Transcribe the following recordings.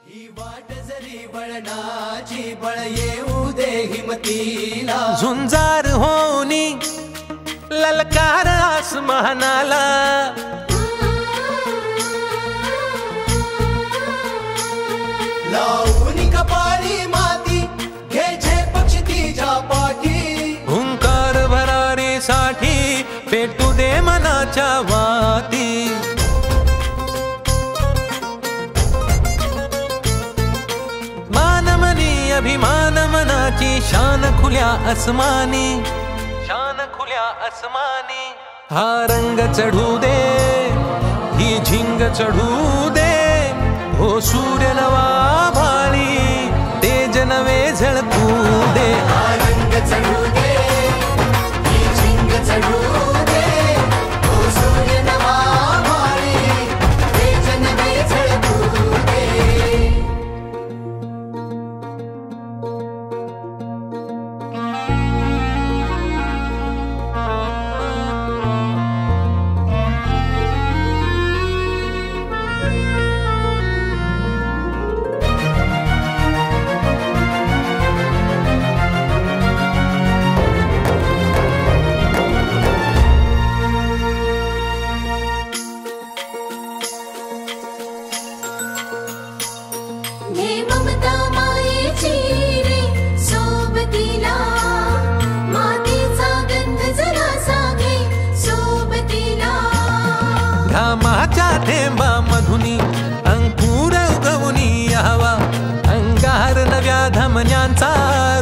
ही वाट जरी बळणाची बळ येऊ दे हिमतीला झुंजार होनी ललकार आसमानाला लावून कपाळी माती घे पक्षी तिच्या पाठी हुंकार भरारीसाठी पेटू दे मनाच्या वाती मानमनी अभिमान मनाची शान खुल्या आसमानी शान खुल्या आसमानी हा रंग चढू दे ही झिंग चढू दे हो सूर्य नवा भाळी तेज नवे झळकू दे हा रंग चढू दे ही झिंग चढू दे हो सूर्य नवा भाळी तेज नवे झळकू दे घामाच्या थेंबा मधुनी अंकुर उगवूनी यावा अंगार नव्या धमन्यांचा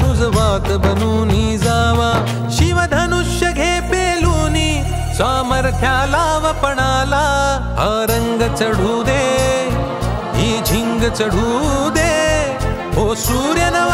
रुजवात बनूनी जावा शिवधनुष्य घे पेलूनी सामर्थ्याला वपणाला हा रंग चढू दे ही झिंग चढू दे हो सूर्य नवा